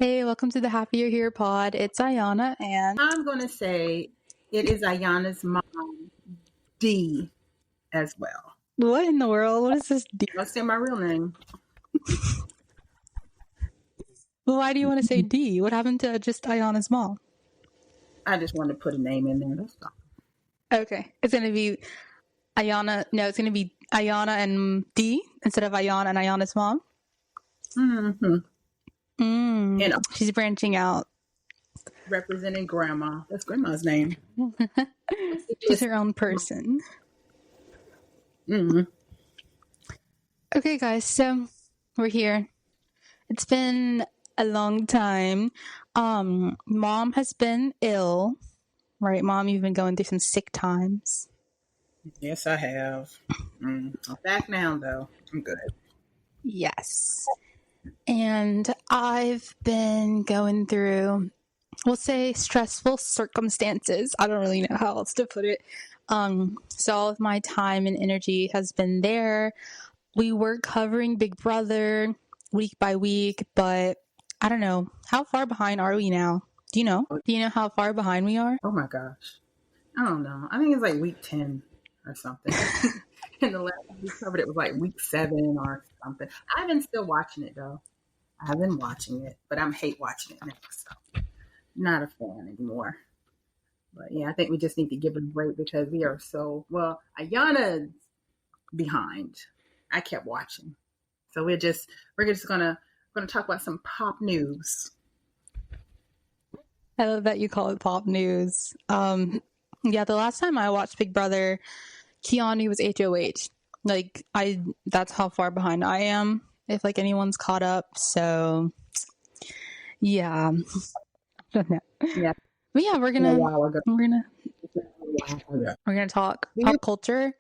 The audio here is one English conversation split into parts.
Hey, welcome to the Happy You're Here pod. It's Ayana and I'm going to say it is Ayana's mom, D, as well. what in the world? What is this? I'll say my real name. Why do you want to say D? What happened to just Ayana's mom? I just wanted to put a name in there. That's all. Okay, it's going to be Ayana. No, it's going to be Ayana and D instead of Ayana and Ayana's mom. Mm-hmm. You know, she's branching out. Representing Grandma. That's Grandma's name. She's her own person. Mm-hmm. Okay, guys, so we're here. It's been a long time. Mom has been ill, right? Mom, you've been going through some sick times. Yes, I have. I'm back now, though. I'm good. Yes. And I've been going through, we'll say, stressful circumstances. I don't really know how else to put it. So all of my time and energy has been there. We were covering Big Brother week by week, but I don't know. How far behind are we now? Do you know? Do you know how far behind we are? Oh, my gosh. I don't know. I think it's like week 10 or something. And the last time we covered it was like week 7 or something. I've been still watching it, though. I've been watching it, but I'm hate watching it now, so not a fan anymore. But yeah, I think we just need to give it a break because we are so, well, Ayana's behind. I kept watching. So we're just gonna talk about some pop news. I love that you call it pop news. Yeah, the last time I watched Big Brother, Keanu was HOH. Like, that's how far behind I am, if like anyone's caught up. So yeah. Yeah. But yeah, we're gonna talk pop culture.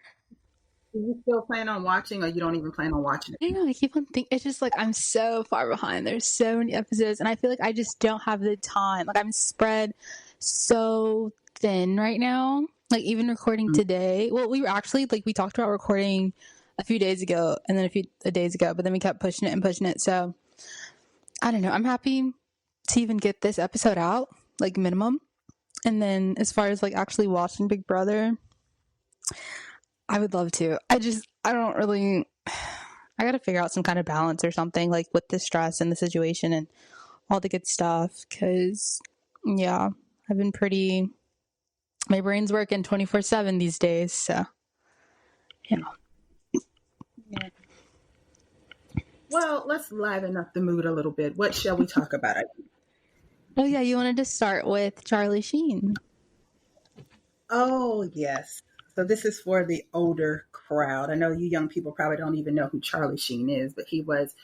Do you still plan on watching, or you don't even plan on watching it? I know, I keep on thinking, it's just like I'm so far behind. There's so many episodes, and I feel like I just don't have the time. Like, I'm spread so thin right now. Like, even recording today. Well, we were actually, like, we talked about recording a few days ago, and then a few days ago, but then we kept pushing it. So, I don't know. I'm happy to even get this episode out, like, minimum. And then, as far as, like, actually watching Big Brother, I would love to. I don't really, I gotta figure out some kind of balance or something, like, with the stress and the situation and all the good stuff, because, yeah, I've been my brain's working 24/7 these days, so, you know. Yeah. Well, let's liven up the mood a little bit. What shall we talk about? Oh, yeah, you wanted to start with Charlie Sheen. Oh, yes. So this is for the older crowd. I know you young people probably don't even know who Charlie Sheen is, but he was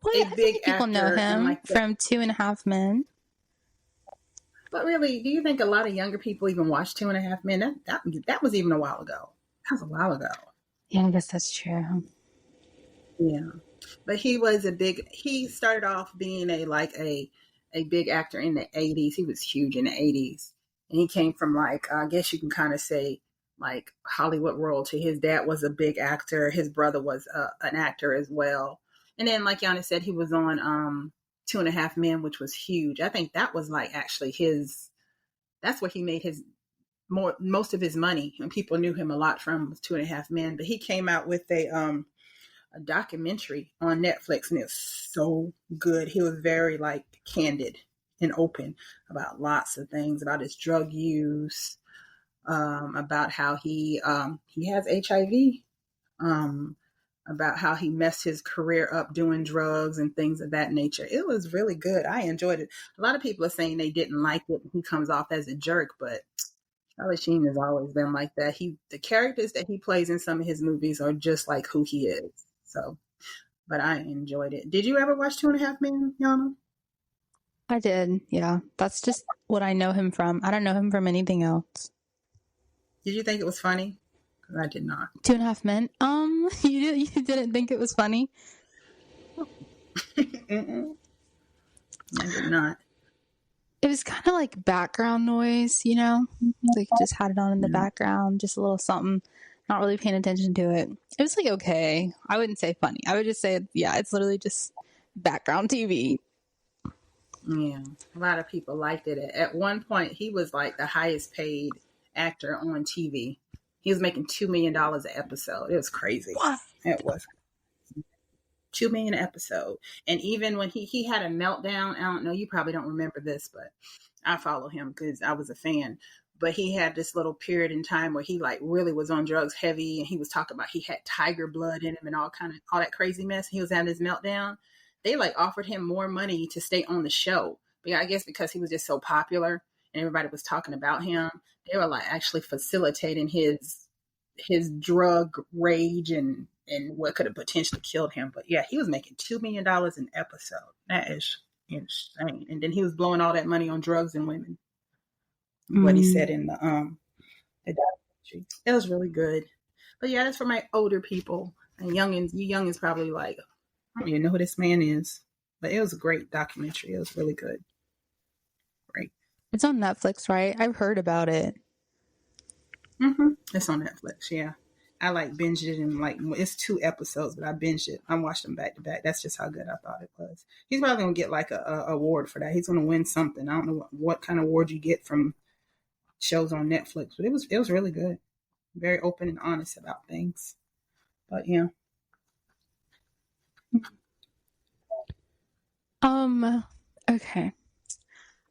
a big actor. People know him from 2.5 Men. But really, do you think a lot of younger people even watch 2.5 Men? That was even a while ago. That was a while ago. Yeah, I guess that's true. Yeah. But he started off being a big actor in the 80s. He was huge in the 80s. And he came from, like, I guess you can kind of say, like, Hollywood royalty. His dad was a big actor. His brother was an actor as well. And then, like Yana said, he was on 2.5 Men, which was huge. I think that was like actually that's where he made most of his money, and people knew him a lot from 2.5 Men. But he came out with a documentary on Netflix, and it's so good. He was very, like, candid and open about lots of things, about his drug use, about how he has HIV, about how he messed his career up doing drugs and things of that nature. It was really good. I enjoyed it. A lot of people are saying they didn't like it. He comes off as a jerk, but Charlie Sheen has always been like that. The characters that he plays in some of his movies are just like who he is. So, but I enjoyed it. Did you ever watch 2.5 Men, Yana? I did, yeah. That's just what I know him from. I don't know him from anything else. Did you think it was funny? Because I did not. 2.5 Men? You didn't think it was funny? I did not. It was kind of like background noise, you know? Like, just had it on in the background, just a little something, not really paying attention to it. It was, like, okay. I wouldn't say funny. I would just say, yeah, it's literally just background TV. Yeah, a lot of people liked it. At one point, he was like the highest paid actor on TV. He was making $2 million an episode. It was crazy. What? It was 2 million an episode. And even when he had a meltdown, I don't know, you probably don't remember this, but I follow him because I was a fan. But he had this little period in time where he like really was on drugs heavy, and he was talking about he had tiger blood in him and all that crazy mess. He was having his meltdown. They like offered him more money to stay on the show. But I guess because he was just so popular and everybody was talking about him, they were like actually facilitating his drug rage and what could have potentially killed him. But yeah, he was making $2 million an episode. That is insane. And then he was blowing all that money on drugs and women. What he said in the documentary. It was really good. But yeah, that's for my older people. And youngins, you youngins probably like, I don't even know who this man is. But it was a great documentary. It was really good. Great. It's on Netflix, right? I've heard about it. It's on Netflix, yeah. I like binged it in like, it's 2 episodes, but I binged it. I watched them back to back. That's just how good I thought it was. He's probably going to get like a award for that. He's going to win something. I don't know what kind of award you get from shows on Netflix, but it was really good. Very open and honest about things. But yeah. Okay.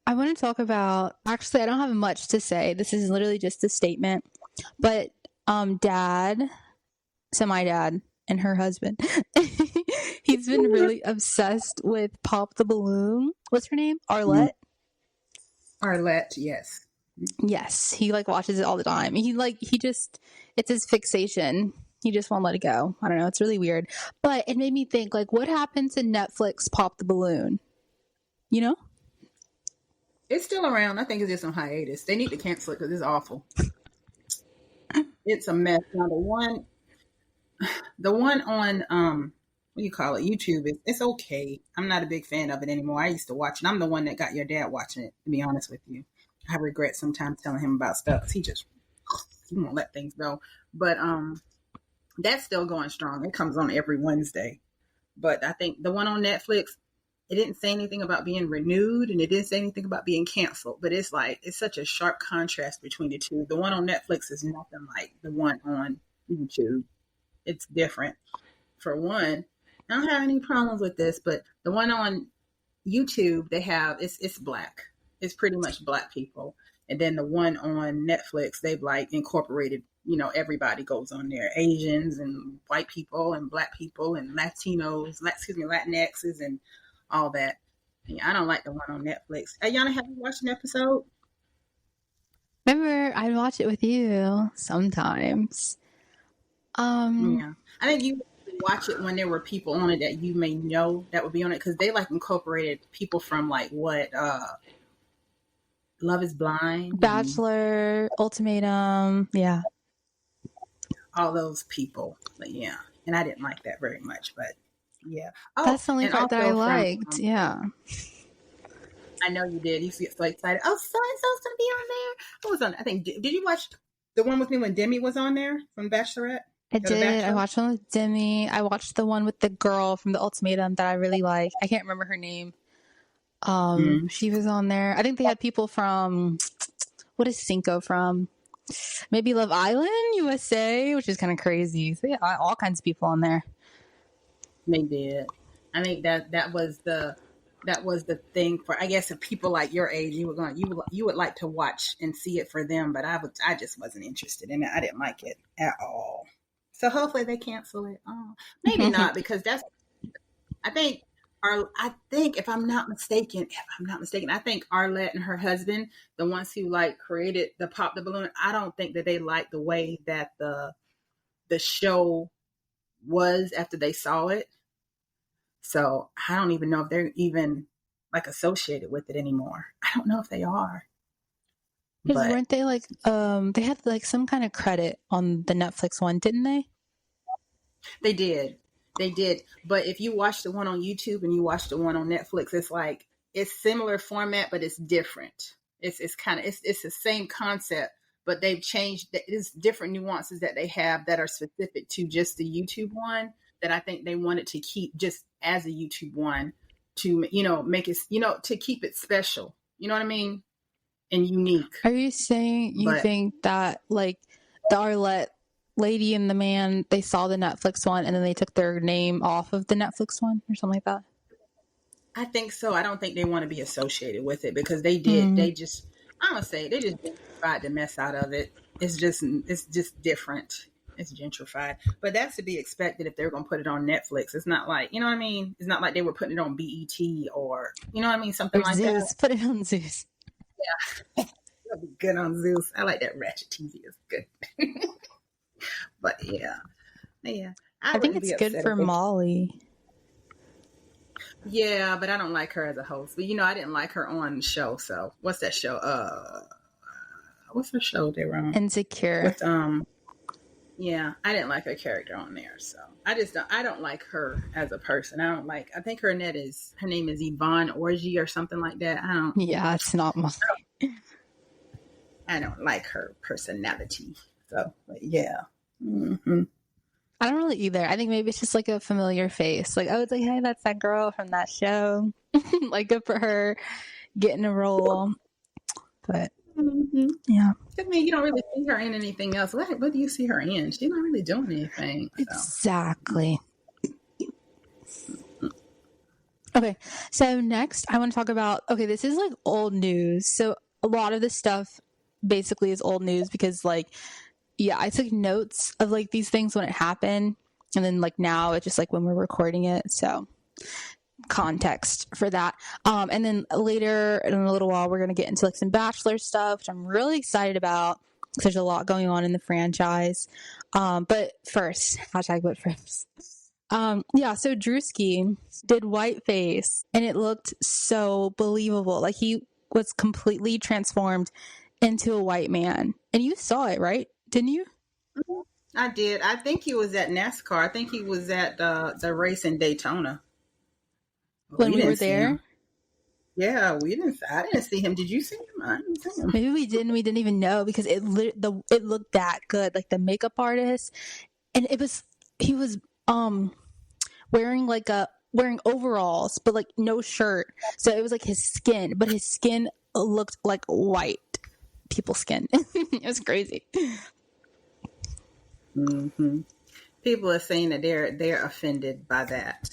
I want to talk about, actually I don't have much to say. This is literally just a statement. But dad, so my dad and her husband, he's been really obsessed with Pop the Balloon. What's her name? Arlette? Arlette, yes. Yes, he like watches it all the time. He just, it's his fixation. He just won't let it go. I don't know. It's really weird. But it made me think, like, what happened to Netflix Pop the Balloon? You know? It's still around. I think it's just on hiatus. They need to cancel it because it's awful. It's a mess. Now the one on what do you call it? YouTube. It's okay. I'm not a big fan of it anymore. I used to watch it. I'm the one that got your dad watching it, to be honest with you. I regret sometimes telling him about stuff. He won't let things go. But that's still going strong. It comes on every Wednesday. But I think the one on Netflix, it didn't say anything about being renewed, and it didn't say anything about being canceled. But it's such a sharp contrast between the two. The one on Netflix is nothing like the one on YouTube. It's different. For one, I don't have any problems with this, but the one on YouTube, they have, it's black. It's pretty much black people. And then the one on Netflix, they've like incorporated, everybody goes on there. Asians and white people and black people and Latinos, Latinxes and all that. Yeah, I don't like the one on Netflix. Ayana, have you watched an episode? Remember, I'd watch it with you sometimes. Yeah. I think you watch it when there were people on it that you may know that would be on it, because they like incorporated people from like what Love is Blind, Bachelor, Ultimatum, yeah. All those people. But yeah. And I didn't like that very much, but yeah. Oh, that's the only part that I liked. Yeah. I know you did. You get so excited. Oh, so-and-so's going to be on there. Who was on? I think, did you watch the one with me when Demi was on there from Bachelorette? I did. I watched one with Demi. I watched the one with the girl from the Ultimatum that I really like. I can't remember her name. She was on there. I think they had people from, what is Cinco from? Maybe Love Island, USA, which is kind of crazy. So yeah, all kinds of people on there. They did. I think that was the thing for, I guess, if people like your age, you would like to watch and see it for them, but I just wasn't interested in it. I didn't like it at all. So hopefully they cancel it. Oh, maybe not, because I think if I'm not mistaken, I think Arlette and her husband, the ones who like created the Pop the Balloon, I don't think that they liked the way that the show was after they saw it. So I don't even know if they're even like associated with it anymore. I don't know if they are. Because weren't they like they had like some kind of credit on the Netflix one, didn't they? They did. But if you watch the one on YouTube and you watch the one on Netflix, it's similar format, but it's different. It's the same concept, but they've changed. It's different nuances that they have that are specific to just the YouTube one that I think they wanted to keep just as a YouTube one. to, make it, to keep it special. You know what I mean? And unique. Are you saying you think that like the Arlette lady and the man, they saw the Netflix one and then they took their name off of the Netflix one or something like that? I think so. I don't think they want to be associated with it because they did. They just, I'm gonna say, they just tried to mess out of it. It's just different. It's gentrified, but that's to be expected if they're gonna put it on Netflix. It's not like, you know what I mean? It's not like they were putting it on BET or, you know what I mean, something or like Zeus. that. Put it on Zeus. Yeah, it'll be good on Zeus. I like that ratchet TV. It's good. But yeah. I think it's good for Molly. Yeah, but I don't like her as a host. But I didn't like her on the show. So what's that show? What's her show they were on? Insecure. With, yeah, I didn't like her character on there. So I don't like her as a person. I think her name is Yvonne Orgy or something like that. Yeah, it's not Molly. I don't like her personality. So, but yeah. Mm-hmm. I don't really either. I think maybe it's just like a familiar face. Like, oh, it's like, hey, that's that girl from that show. Like, good for her getting a role. But yeah. I mean, you don't really see her in anything else. What do you see her in? She's not really doing anything. So. Exactly. Okay, so next I want to talk about, this is like old news. So a lot of this stuff basically is old news because like, yeah, I took notes of like these things when it happened. And then like now it's just like when we're recording it. So context for that. And then later in a little while, we're going to get into like some Bachelor stuff, which I'm really excited about because there's a lot going on in the franchise. But first, yeah, so Druski did whiteface and it looked so believable. Like he was completely transformed into a white man. And you saw it, right? Didn't you? I did. I think he was at NASCAR. I think he was at the race in Daytona. When we were there? Yeah, I didn't see him. Did you see him? I didn't see him. Maybe we didn't. We didn't even know because it looked that good. Like the makeup artist, and he was wearing overalls, but like no shirt. So it was like his skin, but his skin looked like white people's skin. It was crazy. Mm-hmm. People are saying that they're offended by that.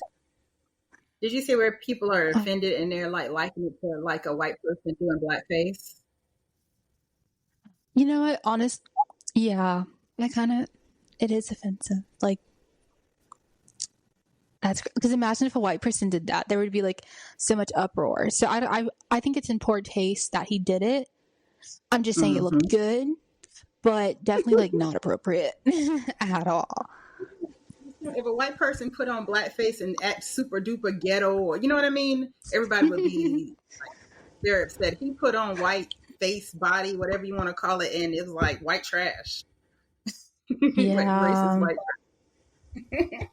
Did you see where people are offended and they're like liking it to like a white person doing blackface? You know what? Yeah, it is offensive. Like, that's because imagine if a white person did that, there would be like so much uproar. So I think it's in poor taste that he did it. I'm just saying it looked good, but definitely like not appropriate at all. If a white person put on blackface and act super duper ghetto, or you know what I mean, everybody would be like, they're upset. He put on white face, body, whatever you want to call it, and it was like white trash. Yeah. Like racist white trash.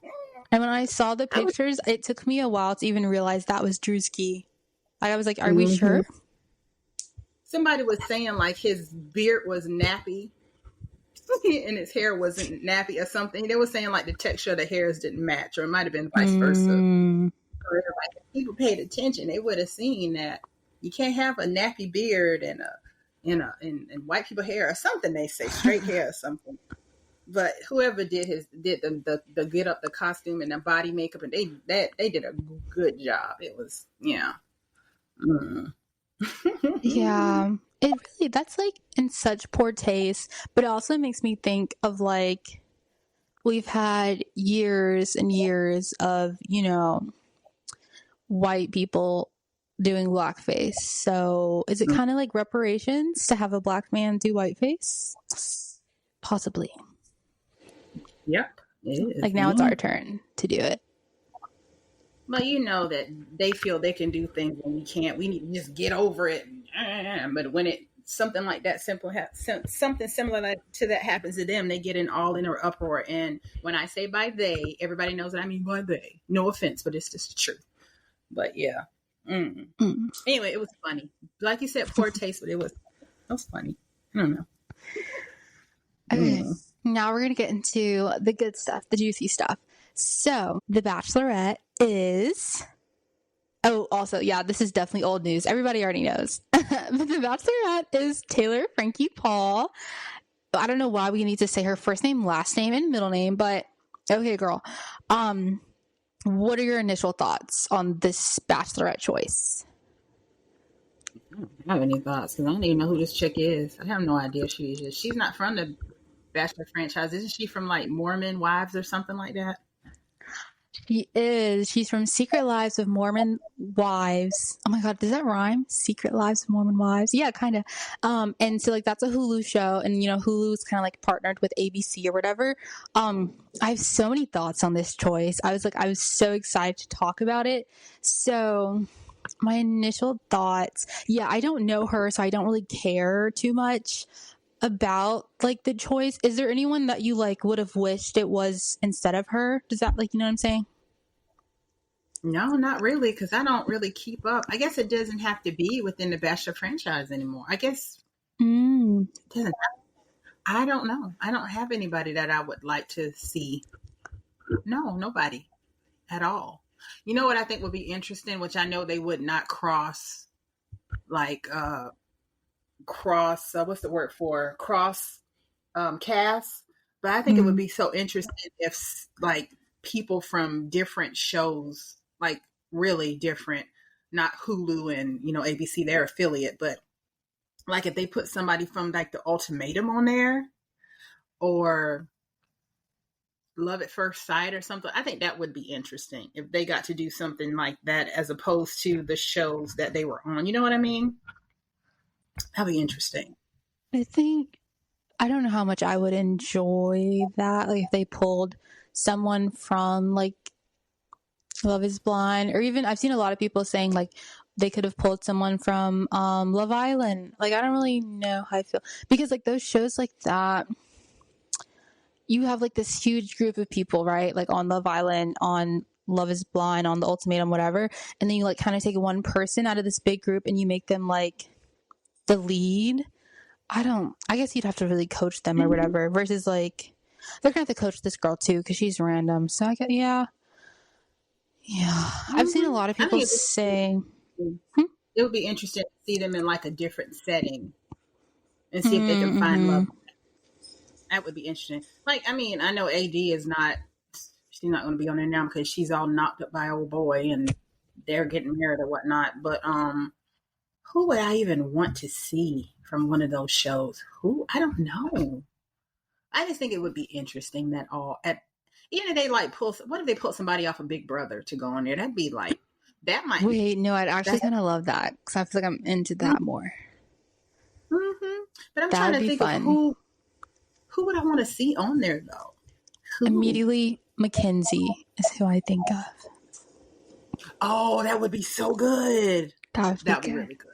And when I saw the pictures, it took me a while to even realize that was Druski. I was like, are we sure? Somebody was saying like his beard was nappy and his hair wasn't nappy or something. They were saying like the texture of the hairs didn't match, or it might have been vice versa. Or like if people paid attention, they would have seen that you can't have a nappy beard and white people hair or something. They say straight hair or something. But whoever did the get up, the costume and the body makeup, and they did a good job. It was yeah. Yeah, that's like in such poor taste, but it also makes me think of like we've had years and years of, white people doing blackface. So is it kind of like reparations to have a black man do whiteface? Possibly. Yep. It is. Like now it's our turn to do it. Well, you know that they feel they can do things when we can't. We need to just get over it. But when something like that something similar to that happens to them, they get in an uproar. And when I say by they, everybody knows what I mean by they. No offense, but it's just the truth. But yeah. Anyway, it was funny. Like you said, poor taste, but it was funny. I don't know. Okay. Now we're going to get into the good stuff, the juicy stuff. So, the Bachelorette is Oh, also, yeah, this is definitely old news. Everybody already knows. But the Bachelorette is Taylor Frankie Paul. I don't know why we need to say her first name, last name, and middle name, but okay, girl. What are your initial thoughts on this Bachelorette choice? I don't have any thoughts because I don't even know who this chick is. I have no idea she is. She's not from the Bachelor franchise. Isn't she from like Mormon Wives or something like that? She is. She's from Secret Lives of Mormon Wives. Oh my God, does that rhyme? Secret Lives of Mormon Wives. Yeah, kind of. And so like that's a Hulu show, and you know Hulu's kind of like partnered with ABC or whatever. I have so many thoughts on this choice. I was so excited to talk about it. So my initial thoughts, yeah, I don't know her, so I don't really care too much about like the choice. Is there anyone that you like would have wished it was instead of her? Does that, like, you know what I'm saying? No, not really, because I don't really keep up. I guess it doesn't have to be within the Bachelor franchise anymore. I guess it doesn't. I don't know. I don't have anybody that I would like to see. No, nobody at all. You know what I think would be interesting, which I know they would not cross, like what's the word for cross cast, but I think it would be so interesting if like people from different shows, like really different, not Hulu and ABC, their affiliate, but like if they put somebody from like the Ultimatum on there or Love at First Sight or something. I think that would be interesting if they got to do something like that as opposed to the shows that they were on. You know what I mean? That'd be interesting. I don't know how much I would enjoy that, like if they pulled someone from like Love is Blind, or even I've seen a lot of people saying like they could have pulled someone from Love Island. Like I don't really know how I feel, because like those shows like that, you have like this huge group of people, right? Like on Love Island, on Love is Blind, on The Ultimatum, whatever, and then you like kind of take one person out of this big group and you make them like the lead. I guess you'd have to really coach them or whatever, versus like they're gonna have to coach this girl too because she's random. So I get, yeah. I've seen a lot of people say it would be interesting to see them in like a different setting and see if they can find love. That would be interesting. Like, I mean, I know AD she's not going to be on there now because she's all knocked up by old boy and they're getting married or whatnot. But who would I even want to see from one of those shows? Who? I don't know. I just think it would be interesting that even if they like what if they put somebody off of Big Brother to go on there? That'd be like, that might. Wait, no, I'd actually kind of love that because I feel like I'm into that more. But I'm trying to think of who would I want to see on there though? Immediately, Mackenzie is who I think of. Oh, that would be so good. That would be really good.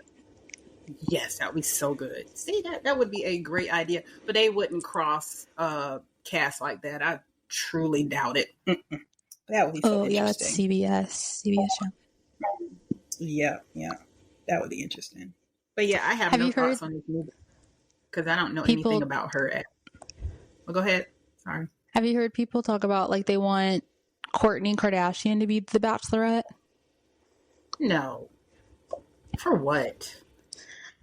Yes, that would be so good. See, that would be a great idea. But they wouldn't cross cast like that. I truly doubt it. That would be so interesting. Yeah, that's CBS show. Yeah. That would be interesting. But yeah, I have no thoughts on this movie because I don't know anything about her. Well, go ahead. Sorry. Have you heard people talk about like they want Kourtney Kardashian to be the Bachelorette? No. For what?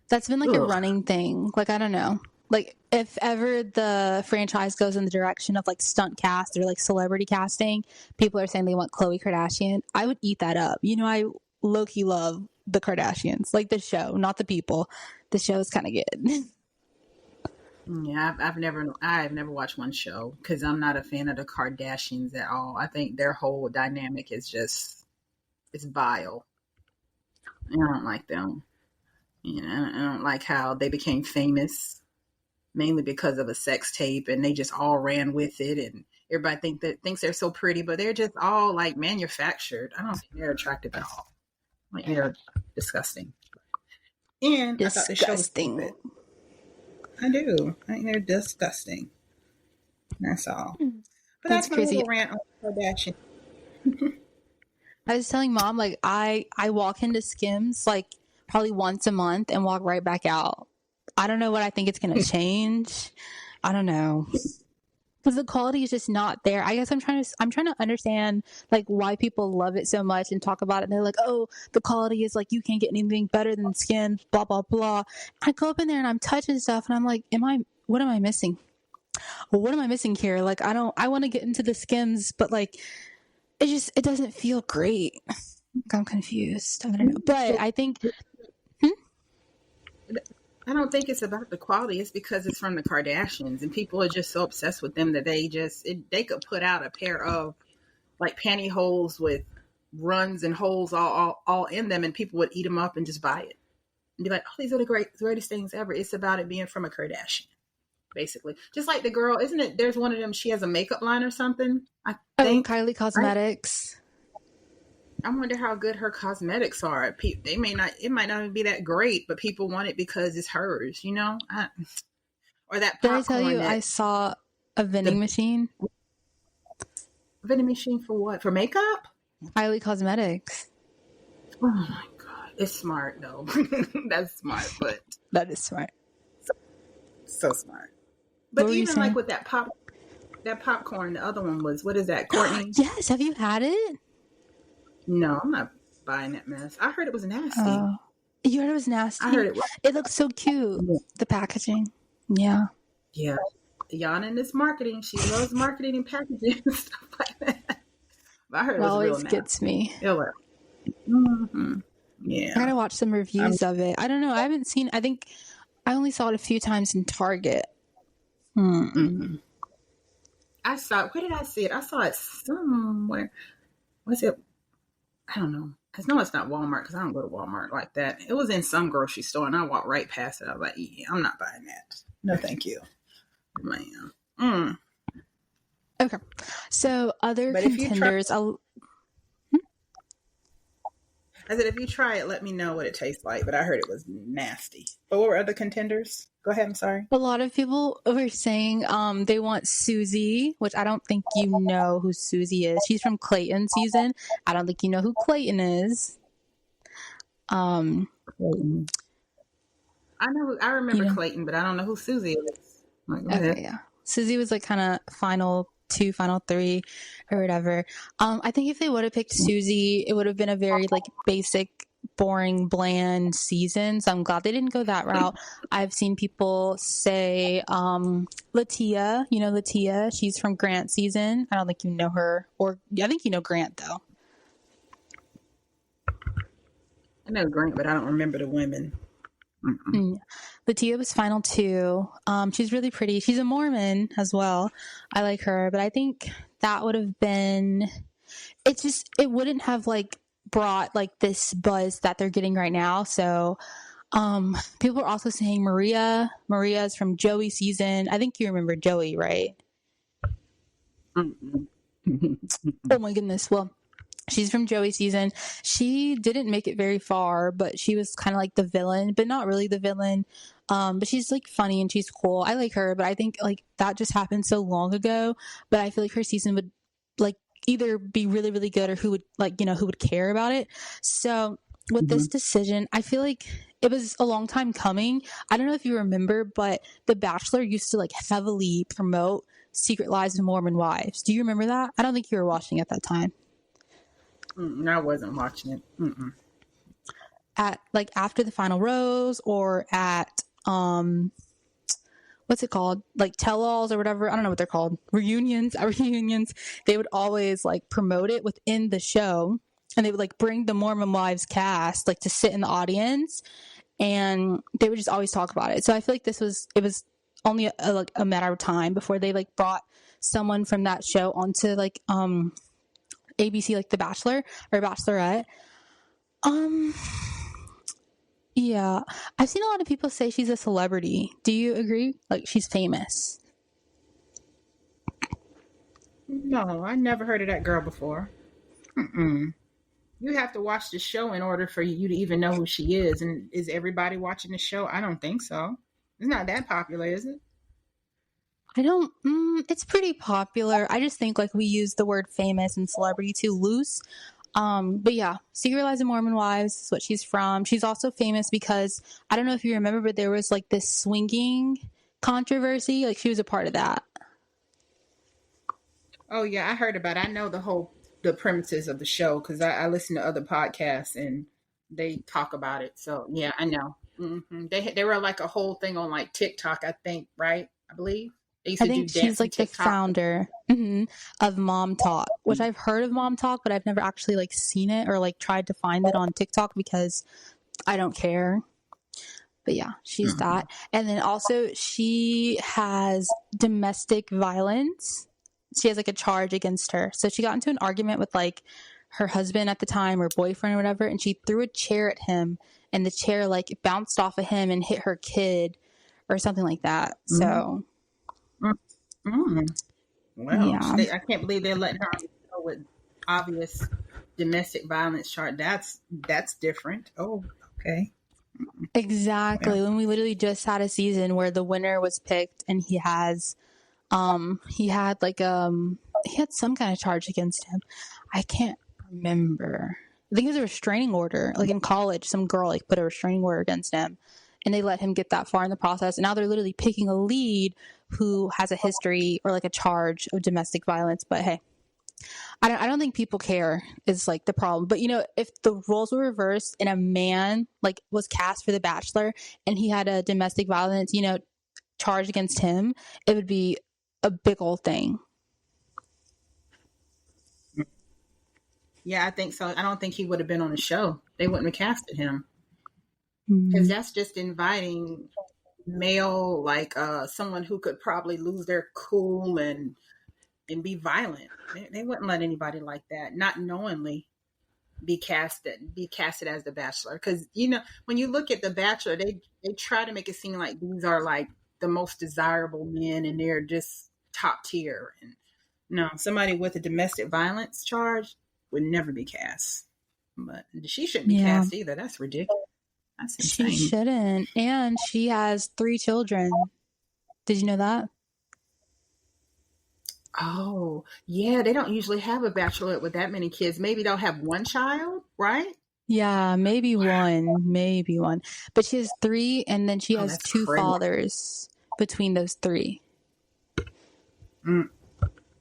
That's been like a running thing. Like, I don't know. Like, if ever the franchise goes in the direction of like stunt cast or like celebrity casting, people are saying they want Khloe Kardashian. I would eat that up. You know, I low-key love the Kardashians. Like the show, not the people. The show is kind of good. Yeah, I've never watched one show because I'm not a fan of the Kardashians at all. I think their whole dynamic is it's vile. I don't like them. You know, I don't like how they became famous mainly because of a sex tape, and they just all ran with it, and everybody thinks they're so pretty, but they're just all like manufactured. I don't think they're attractive at all. Like, they're disgusting. And disgusting. I thought the show was stupid. I do. I think they're disgusting. That's all. But that's crazy. My little rant on Kardashian. I was telling Mom, like, I walk into Skims like probably once a month and walk right back out. I don't know what I think it's going to change. I don't know. because the quality is just not there. I guess I'm trying to understand like why people love it so much and talk about it. And they're like, oh, the quality is like, you can't get anything better than Skims, blah blah blah. I go up in there and I'm touching stuff and I'm like, what am I missing? What am I missing here? Like, I want to get into the Skims, but like it doesn't feel great. I'm confused. I don't know, but I think I don't think it's about the quality. It's because it's from the Kardashians, and people are just so obsessed with them that they could put out a pair of like pantyhose with runs and holes all in them, and people would eat them up and just buy it and be like, "Oh, these are the greatest things ever." It's about it being from a Kardashian, basically. Just like the girl, isn't it? There's one of them. She has a makeup line or something. I think Kylie Cosmetics. I wonder how good her cosmetics are. It might not even be that great, but people want it because it's hers, you know? Or that Did I tell you I saw a vending machine? Vending machine for what? For makeup? Kylie Cosmetics. Oh my God. It's smart though. That's smart, but that is smart. So smart. But even like with that popcorn, the other one was, what is that, Courtney? Yes, have you had it? No, I'm not buying that mess. I heard it was nasty. You heard it was nasty? I heard it was. It looks so cute. Yeah. The packaging. Yeah. Yeah. Yana in this marketing. She loves marketing and packaging and stuff like that. But I heard it was real nasty. Always gets me. Mm-hmm. Yeah. I gotta watch some reviews of it. I don't know. I haven't seen. I think I only saw it a few times in Target. Mm-hmm. I saw. Where did I see it? I saw it somewhere. Was it? I don't know. I know it's not Walmart because I don't go to Walmart like that. It was in some grocery store and I walked right past it. I was like, yeah, I'm not buying that. No, thank you. Man. Okay. So other contenders. I said, if you try it, let me know what it tastes like. But I heard it was nasty. But what were other contenders? Go ahead. I'm sorry. A lot of people were saying they want Susie, which I don't think you know who Susie is. She's from Clayton season. I don't think you know who Clayton is. I remember Clayton, but I don't know who Susie is. Okay, yeah. Susie was like kind of final 2, final 3 or whatever. I think if they would have picked Susie, it would have been a very like basic, boring, bland season. So I'm glad they didn't go that route. I've seen people say Latia. You know Latia? She's from Grant season. I don't think you know her. Or I think you know Grant though. I know Grant, but I don't remember the women. Latia was final 2. She's really pretty. She's a Mormon as well. I like her, but I think that would have been. It wouldn't have like brought like this buzz that they're getting right now. So people are also saying Maria is from Joey season. I think you remember Joey, right? Oh my goodness. Well, she's from Joey season. She didn't make it very far, but she was kind of like the villain, but not really the villain. But she's like funny and she's cool. I like her, but I think like that just happened so long ago, but I feel like her season would like either be really, really good or who would care about it. So with this decision, I feel like it was a long time coming. I don't know if you remember, but The Bachelor used to like heavily promote Secret Lives of Mormon Wives. Do you remember that? I don't think you were watching at that time. I wasn't watching it. At like after the final rose or at what's it called? Like tell-alls or whatever. I don't know what they're called. Reunions. They would always like promote it within the show. And they would like bring the Mormon Wives cast like to sit in the audience. And they would just always talk about it. So I feel like it was only a matter of time before they like brought someone from that show onto like ABC, like The Bachelor or Bachelorette. Yeah, I've seen a lot of people say she's a celebrity. Do you agree? Like she's famous. No, I never heard of that girl before. You have to watch the show in order for you to even know who she is. And is everybody watching the show? I don't think so. It's not that popular, is it? It's pretty popular. I just think like we use the word famous and celebrity too loose. But yeah, Secret Lives of Mormon Wives is what she's from. She's also famous because I don't know if you remember, but there was like this swinging controversy. Like she was a part of that. Oh yeah, I heard about it. I know the premises of the show because I listen to other podcasts and they talk about it. So yeah, I know. They were like a whole thing on like TikTok, I think, right? I believe they used I to do think she's dancing like the TikTok. founder of Mom Talk, which I've heard of Mom Talk, but I've never actually like seen it or like tried to find it on TikTok because I don't care. But yeah, she's Mm-hmm. that. And then also she has domestic violence. She has like a charge against her. So she got into an argument with like her husband at the time or boyfriend or whatever, and she threw a chair at him and the chair like bounced off of him and hit her kid or something like that. So Mm-hmm. Well, yeah. I can't believe they're letting her on the show with obvious domestic violence charge. That's different. Oh, okay. Exactly. Well, When we literally just had a season where the winner was picked and he had like he had some kind of charge against him. I can't remember. I think it was a restraining order. Like in college, some girl like put a restraining order against him and they let him get that far in the process. And now they're literally picking a lead who has a history or like a charge of domestic violence. But hey, I don't think people care is like the problem. But you know, if the roles were reversed and a man like was cast for The Bachelor and he had a domestic violence, you know, charge against him, it would be a big old thing. yeah, I think so. I don't think he would have been on the show. They wouldn't have casted him because Mm. that's just inviting male, like someone who could probably lose their cool and be violent. They wouldn't let anybody like that, not knowingly, be casted as the Bachelor. Because you know, when you look at the Bachelor, they try to make it seem like these are like the most desirable men, and they're just top tier. And no, somebody with a domestic violence charge would never be cast. But she shouldn't be Yeah, cast either. That's ridiculous. That's she insane. shouldn't. And she has 3 children. Did you know that? Oh, yeah, they don't usually have a bachelorette with that many kids. Maybe they'll have one child, right? Yeah, maybe one, maybe one. But she has 3, and then she Oh, has that's 2 crazy. fathers between those 3. Mm.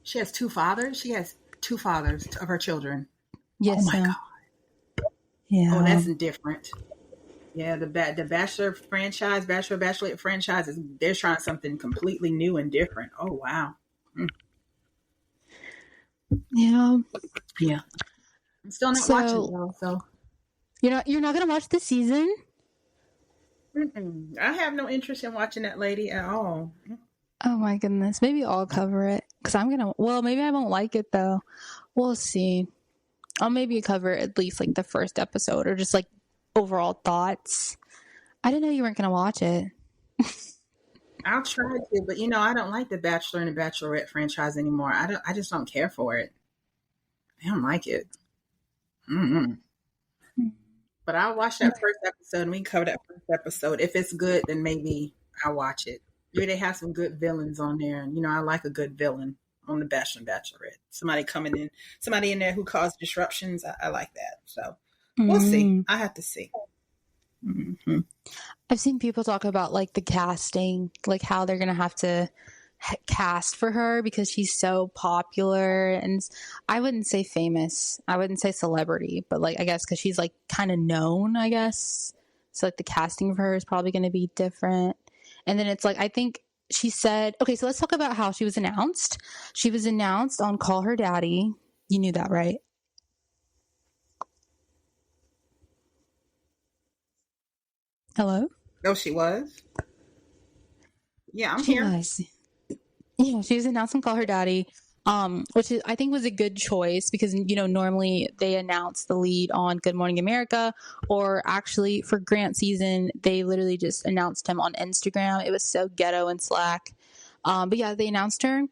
She has two fathers. She has two fathers of her children. Oh Yes, my ma'am. God. Oh, Yeah. that's different. Yeah, the Bachelor franchise, Bachelorette franchise they're trying something completely new and different. Oh wow. Mm. Yeah. Yeah. I'm still not watching it So though. So you're not gonna watch the season? I have no interest in watching that lady at all. Oh my goodness. Maybe I'll cover it. Because I'm gonna well, maybe I won't like it though. We'll see. I'll maybe cover at least like the first episode or just like overall thoughts. I didn't know you weren't gonna watch it. I'll try to, but you know, I don't like the Bachelor and the Bachelorette franchise anymore. I just don't care for it. I don't like it. Mm-mm. But I'll watch that first episode and we can cover that first episode. If it's good, then maybe I'll watch it. Maybe they have some good villains on there. And, you know, I like a good villain on the Bachelor and Bachelorette. Somebody in there who caused disruptions. I like that. So we'll see. Mm. I have to see. Mm-hmm. I've seen people talk about like the casting, like how they're gonna have to cast for her because she's so popular, and I wouldn't say famous, I wouldn't say celebrity, but like I guess because she's like kind of known, I guess. So like the casting for her is probably going to be different. And then it's like I think she said, okay, so let's talk about how she was announced. She was announced on Call Her Daddy. You knew that, right? Hello? Oh, she was? Yeah, I'm She here. was. Yeah, she was announced on Call Her Daddy, which is, I think was a good choice because, you know, normally they announce the lead on Good Morning America, or actually for Grant season, they literally just announced him on Instagram. It was so ghetto and slack. But yeah, they announced her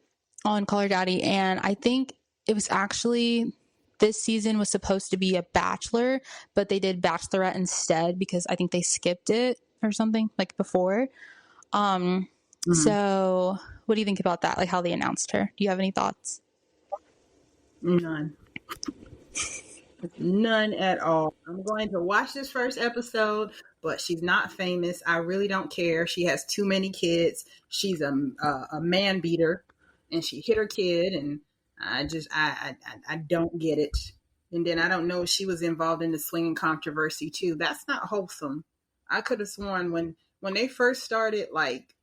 on Call Her Daddy, and I think it was actually this season was supposed to be a Bachelor, but they did Bachelorette instead because I think they skipped it or something like before. So what do you think about that? Like how they announced her? Do you have any thoughts? None. None at all. I'm going to watch this first episode, but she's not famous. I really don't care. She has too many kids. She's a man beater, and she hit her kid, and I don't get it. And then I don't know if she was involved in the swinging controversy too. That's not wholesome. I could have sworn when they first started like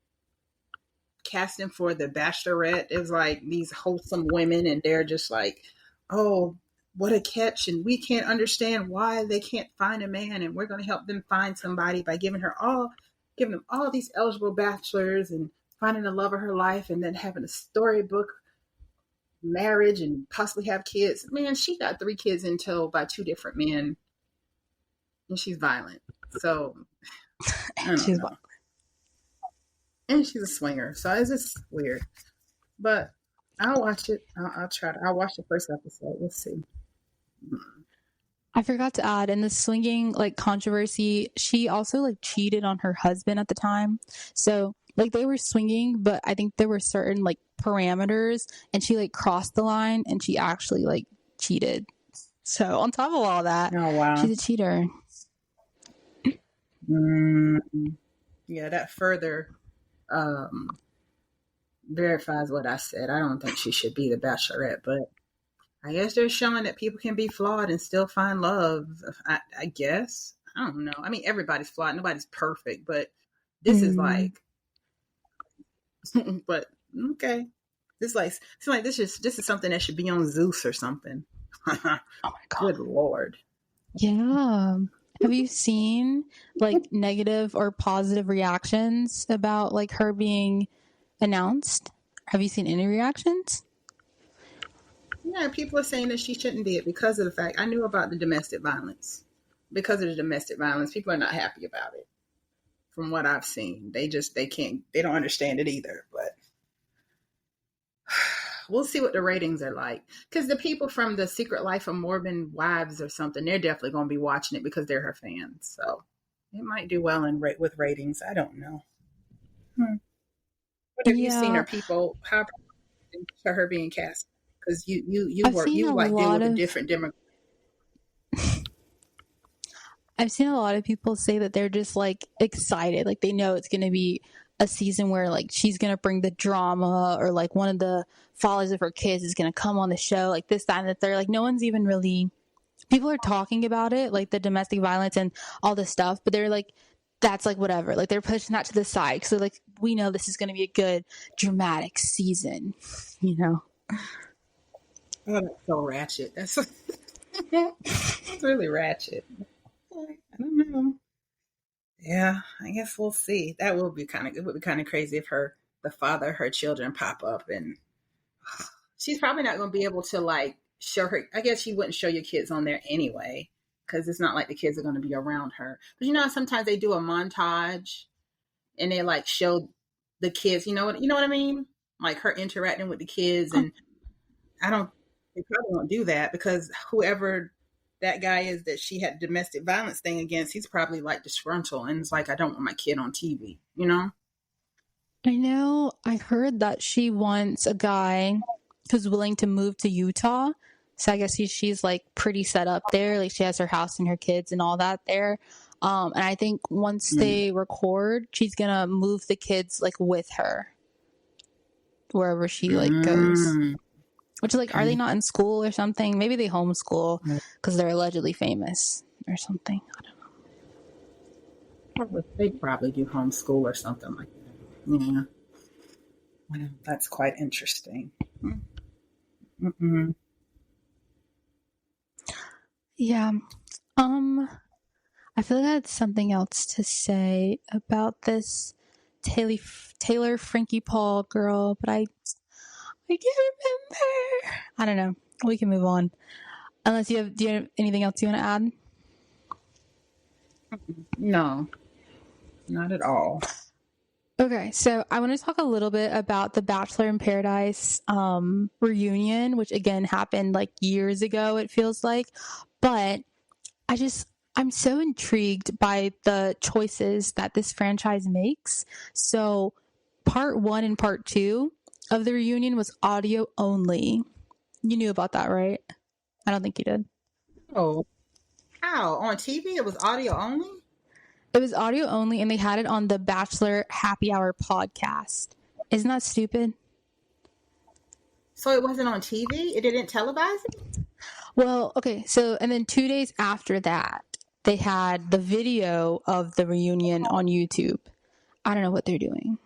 casting for the Bachelorette, it was like these wholesome women, and they're just like, oh, what a catch, and we can't understand why they can't find a man, and we're going to help them find somebody by giving them all these eligible bachelors and finding the love of her life, and then having a storybook marriage and possibly have kids. Man, she got 3 kids in tow by 2 different men, and she's violent. So I don't know. Violent. And she's a swinger, so it's just weird. But I'll watch it. I'll try to. I'll watch the first episode. We'll see. I forgot to add, in the swinging like controversy, she also like cheated on her husband at the time. So like they were swinging, but I think there were certain like parameters, and she like crossed the line, and she actually like cheated. So on top of all that, oh wow, she's a cheater. Yeah, that further verifies what I said. I don't think she should be the Bachelorette, but I guess they're showing that people can be flawed and still find love. I guess. I don't know. I mean, everybody's flawed. Nobody's perfect, but this is like, but okay. This is something that should be on Zeus or something. Oh my God. Good Lord. Yeah. Have you seen like negative or positive reactions about like her being announced? Have you seen any reactions? Yeah, people are saying that she shouldn't be it because of the fact I knew about the domestic violence. Because of the domestic violence, people are not happy about it. From what I've seen, they don't understand it either. But we'll see what the ratings are like. Because the people from the Secret Life of Mormon Wives or something, they're definitely going to be watching it because they're her fans. So it might do well with ratings. I don't know. What have you seen? Are people how to her being cast? Because you deal with a different demographic. I've seen a lot of people say that they're just like excited, like they know it's going to be a season where like she's going to bring the drama, or like one of the fathers of her kids is going to come on the show, like this, that, and the third. Like no one's even really, people are talking about it, like the domestic violence and all this stuff, but they're like, that's like whatever, like they're pushing that to the side. So like we know this is going to be a good dramatic season, you know. Oh, that's so ratchet. That's it's really ratchet. I don't know. Yeah, I guess we'll see. That will be it would be kind of crazy if the father of her children pop up, and she's probably not going to be able to like show her. I guess she wouldn't show your kids on there anyway, because it's not like the kids are going to be around her. But you know, sometimes they do a montage and they like show the kids. You know what I mean? Like her interacting with the kids, and they probably won't do that because whoever that guy is that she had domestic violence thing against, he's probably like disgruntled and it's like, I don't want my kid on TV, you know? I know. I heard that she wants a guy who's willing to move to Utah. So I guess she's like pretty set up there. Like she has her house and her kids and all that there. And I think once they record, she's going to move the kids like with her wherever she like goes. Which, like, are they not in school or something? Maybe they homeschool because they're allegedly famous or something. I don't know. They probably do homeschool or something like that. Yeah. Well, that's quite interesting. Yeah. I feel like I had something else to say about this Taylor Frankie Paul girl, but I can't remember. I don't know. We can move on. Unless do you have anything else you want to add? No, not at all. Okay, so I want to talk a little bit about the Bachelor in Paradise reunion, which again happened like years ago, it feels like. But I'm so intrigued by the choices that this franchise makes. So part 1 and part 2 of the reunion was audio only. You knew about that, right? I don't think you did. Oh, how? On TV it was audio only? It was audio only, and they had it on the Bachelor Happy Hour podcast. Isn't that stupid? So it wasn't on TV? It didn't televise it? Well, okay, so and then 2 days after that, they had the video of the reunion on YouTube. I don't know what they're doing.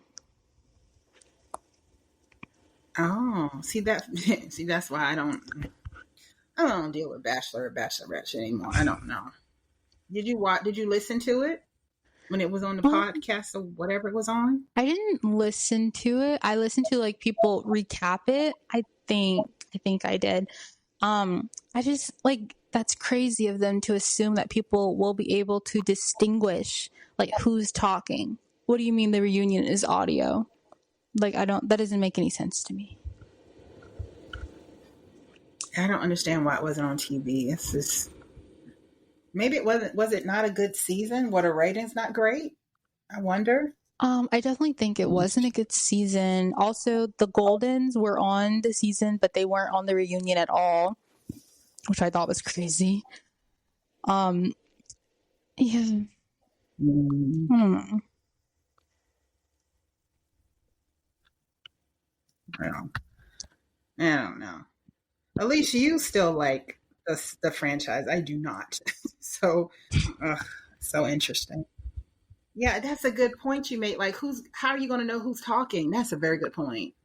Oh, see that? See, that's why I don't deal with Bachelor or Bachelorette anymore. I don't know. Did you watch? Did you listen to it when it was on the podcast or whatever it was on? I didn't listen to it. I listened to like people recap it. I think I did. I just like that's crazy of them to assume that people will be able to distinguish like who's talking. What do you mean the reunion is audio? Like that doesn't make any sense to me. I don't understand why it wasn't on TV. It's just maybe it wasn't. Was it not a good season? Were the ratings not great? I wonder. I definitely think it wasn't a good season. Also, the Goldens were on the season, but they weren't on the reunion at all, which I thought was crazy. Yeah. I don't know. I don't know. At least you still like the franchise. I do not. So, so interesting. Yeah, that's a good point you made. Like, how are you going to know who's talking? That's a very good point.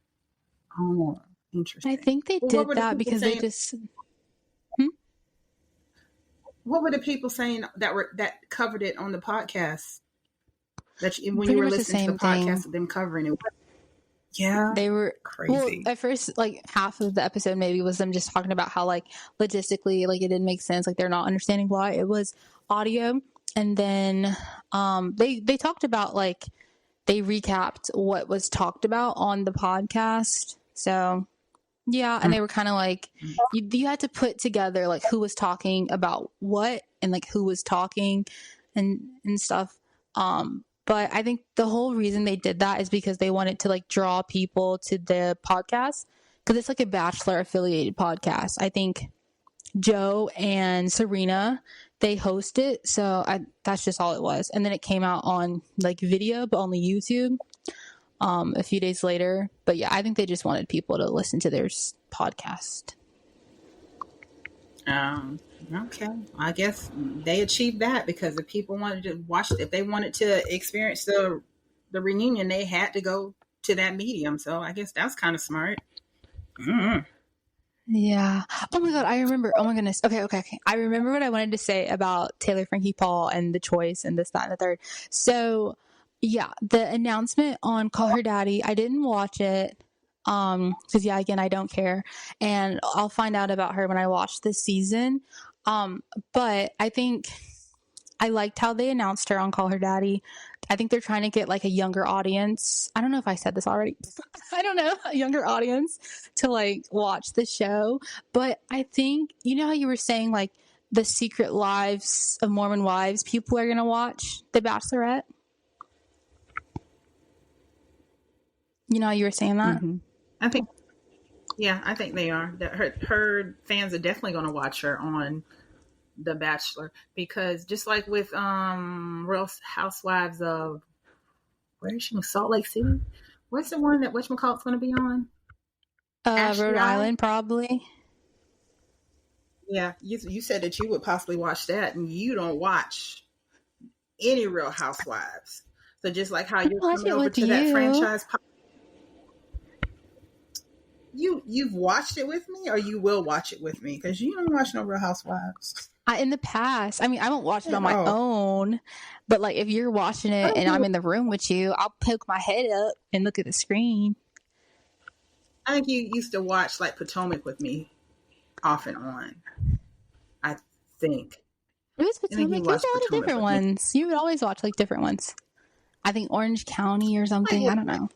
Oh, interesting. I think they did that because they just. What were the people saying that covered it on the podcast? That when you were listening to the podcast of them covering it. Yeah, they were crazy. Well, at first, like half of the episode maybe was them just talking about how like logistically, like it didn't make sense, like they're not understanding why it was audio, and then they talked about like they recapped what was talked about on the podcast. So yeah, and they were kind of like you had to put together like who was talking about what and like who was talking and stuff. But I think the whole reason they did that is because they wanted to like draw people to the podcast because it's like a Bachelor affiliated podcast. I think Joe and Serena, they host it. So that's just all it was. And then it came out on like video, but only YouTube a few days later. But yeah, I think they just wanted people to listen to their podcast. Okay. I guess they achieved that because if people wanted to watch it, if they wanted to experience the reunion, they had to go to that medium. So I guess that's kind of smart. Mm-hmm. Yeah. Oh my God. I remember. Oh my goodness. Okay. I remember what I wanted to say about Taylor, Frankie Paul, and the choice and this, that, and the third. So yeah, the announcement on Call Her Daddy, I didn't watch it. Because yeah, again, I don't care, and I'll find out about her when I watch this season. But I think I liked how they announced her on Call Her Daddy. I think they're trying to get like a younger audience. I don't know if I said this already. I don't know, a younger audience to like watch the show. But I think, you know how you were saying like the Secret Lives of Mormon Wives, people are going to watch The Bachelorette. You know how you were saying that? Mm-hmm. I think they are. Her fans are definitely going to watch her on The Bachelor because just like with Real Housewives of where is she? Salt Lake City. What's the one that whatchamacallit's going to be on? Rhode Island, probably. Yeah, you said that you would possibly watch that, and you don't watch any Real Housewives. So just like how you're coming over to that franchise. You've watched it with me, or you will watch it with me because you don't watch no Real Housewives. In the past, I mean, I won't watch it on my own, but like if you're watching it and I'm in the room with you, I'll poke my head up and look at the screen. I think you used to watch like Potomac with me, off and on. I think it was Potomac. There's a lot of different ones. You would always watch like different ones. I think Orange County or something. I don't know.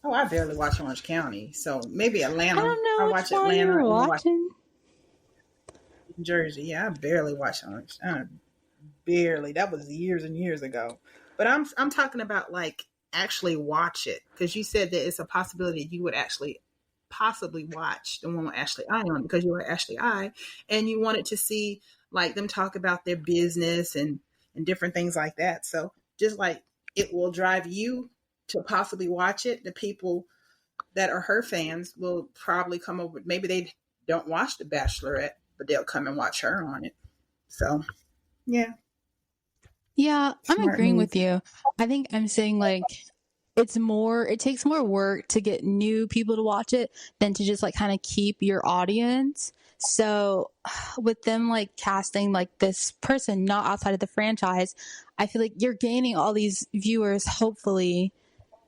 Oh, I barely watch Orange County, so maybe Atlanta. I don't know. I watch Atlanta. You were watching Jersey. Yeah, I barely watch Orange. Barely. That was years and years ago. But I'm talking about like actually watch it because you said that it's a possibility you would actually possibly watch the one with Ashley I on because you were Ashley I, and you wanted to see like them talk about their business and different things like that. So just like it will drive you to possibly watch it, the people that are her fans will probably come over. Maybe they don't watch The Bachelorette, but they'll come and watch her on it. So, yeah. Yeah, I'm Smart agreeing move. with you. I think I'm saying like it takes more work to get new people to watch it than to just like kind of keep your audience. So with them like casting like this person not outside of the franchise, I feel like you're gaining all these viewers, hopefully,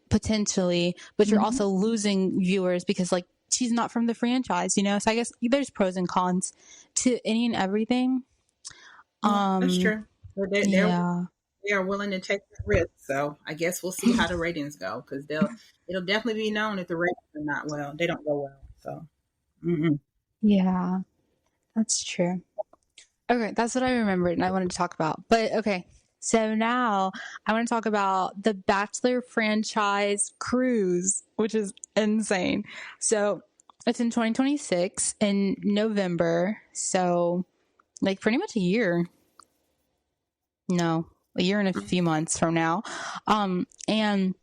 potentially, but you're also losing viewers because like she's not from the franchise, you know? So I guess there's pros and cons to any and everything. Yeah, that's true. But Yeah. they are willing to take that risk. So I guess we'll see how the ratings go because it'll definitely be known if the ratings are not well. They don't go well. So Yeah, that's true. Okay, that's what I remembered and I wanted to talk about. But okay, so now I want to talk about the Bachelor Franchise Cruise, which is insane. So it's in 2026 in November. So, like, pretty much a year. No, a year and a few months from now. And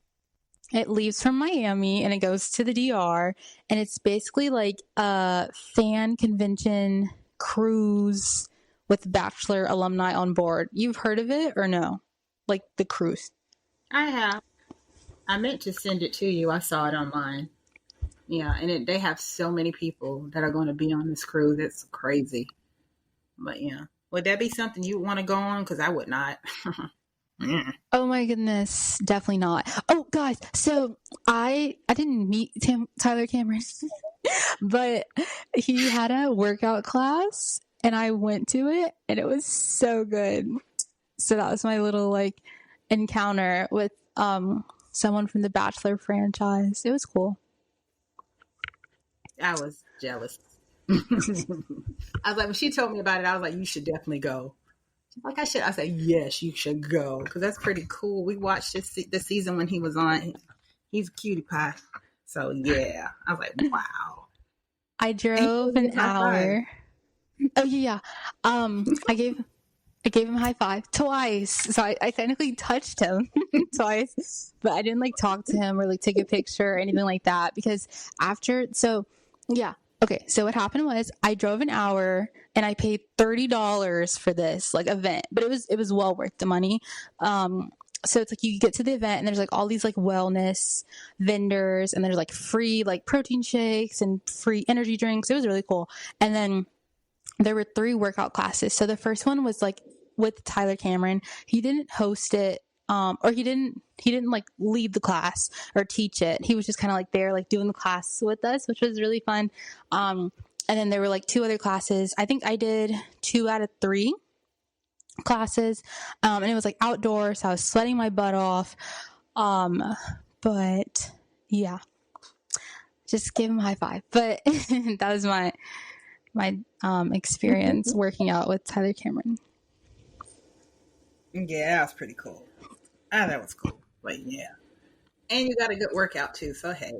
it leaves from Miami and it goes to the DR. And it's basically like a fan convention cruise with Bachelor alumni on board. You've heard of it or no? Like the cruise. I have. I meant to send it to you. I saw it online. Yeah, and they have so many people that are going to be on this cruise. It's crazy. But yeah, would that be something you want to go on? Because I would not. Oh my goodness, definitely not. Oh guys, so I didn't meet Tyler Cameron, but he had a workout class and I went to it and it was so good. So that was my little like encounter with someone from the Bachelor franchise. It was cool. I was jealous. I was like, when she told me about it, I was like, you should definitely go. Like I should. I said, yes, you should go because that's pretty cool. We watched the season when he was on. He's a cutie pie. So yeah, I was like, wow. I drove an hour. Oh yeah. I gave him a high five twice. So I technically touched him twice, but I didn't like talk to him or like take a picture or anything like that because yeah. Okay, so what happened was I drove an hour and I paid $30 for this like event, but it was well worth the money. So it's like you get to the event and there's like all these like wellness vendors and there's like free like protein shakes and free energy drinks. It was really cool. And then there were 3 workout classes. So the first one was like with Tyler Cameron. He didn't host it, or he didn't like lead the class or teach it. He was just kind of like there, like doing the class with us, which was really fun. And then there were like 2 other classes. I think I did 2 out of 3 classes. And it was like outdoor. So I was sweating my butt off. But yeah, just give him a high five. But that was my experience working out with Tyler Cameron. Yeah, that was pretty cool. That was cool. But yeah, and you got a good workout too. So hey,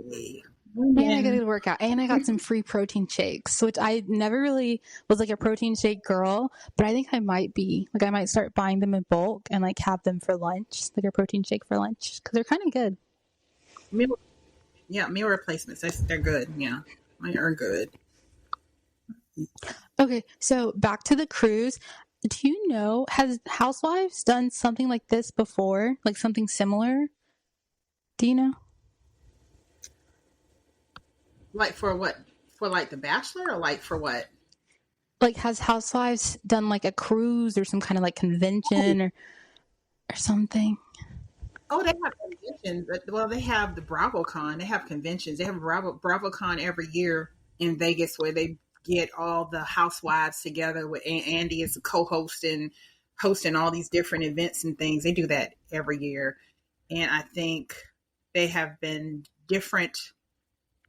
and I got a good workout, and I got some free protein shakes, which I never really was like a protein shake girl, but I think I might be. Like I might start buying them in bulk and like have them for lunch, like a protein shake for lunch, because they're kind of good. Meal replacements. They're good. Yeah, they are good. Okay, so back to the cruise. Do you know, has Housewives done something like this before? Like something similar? Do you know? Like for what? For like The Bachelor or like for what? Like has Housewives done like a cruise or some kind of like convention or something? Oh, they have conventions. Well, they have the BravoCon. They have conventions. They have BravoCon every year in Vegas where they get all the housewives together with Andy is co-hosting, hosting all these different events and things. They do that every year. And I think they have been different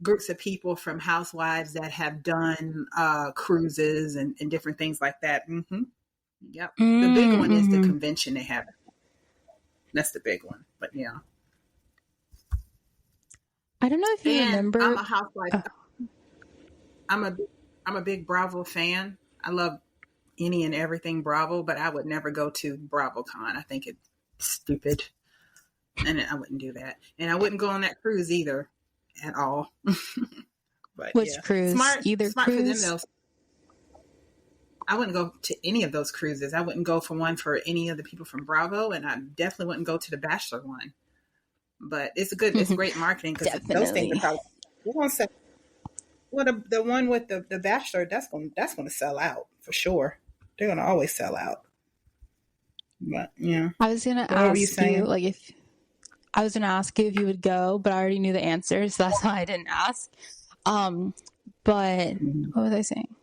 groups of people from housewives that have done cruises and different things like that. Mm-hmm. Yep. The big one is the convention they have. That's the big one. But yeah. I don't know if you remember. I'm a housewife. Oh. I'm a big Bravo fan. I love any and everything Bravo, but I would never go to BravoCon. I think it's stupid. And I wouldn't do that. And I wouldn't go on that cruise either. at all. But Which yeah, cruise? smart Either for them cruise? though. I wouldn't go to any of those cruises. I wouldn't go for one for any of the people from Bravo, and I definitely wouldn't go to the Bachelor one. But it's great marketing because those things are probably we're gonna sell. Well, the one with the Bachelor that's gonna sell out for sure. They're gonna always sell out. But yeah, I was gonna what were you ask saying? you, like, if I was gonna ask you if you would go, but I already knew the answer, so that's why I didn't ask. But what was I saying?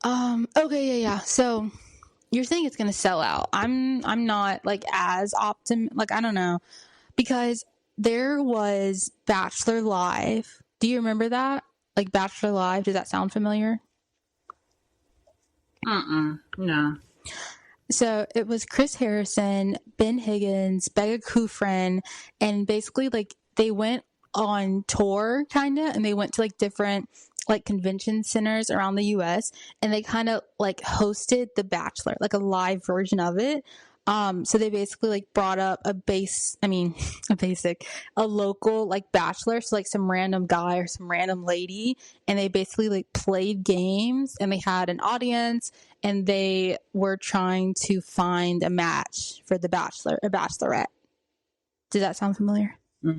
Okay, yeah. So you're saying it's gonna sell out. I'm not like as like, I don't know, because there was Bachelor Live. Do you remember that? Like Bachelor Live, does that sound familiar? No. So it was Chris Harrison, Ben Higgins, Becca Kufrin, and basically like they went on tour kind of, and they went to like different like convention centers around the US, and they kind of like hosted The Bachelor, like a live version of it. So they basically like brought up a local like bachelor, so like some random guy or some random lady, and they basically like played games, and they had an audience, and they were trying to find a match for the Bachelor or Bachelorette. Does that sound familiar? I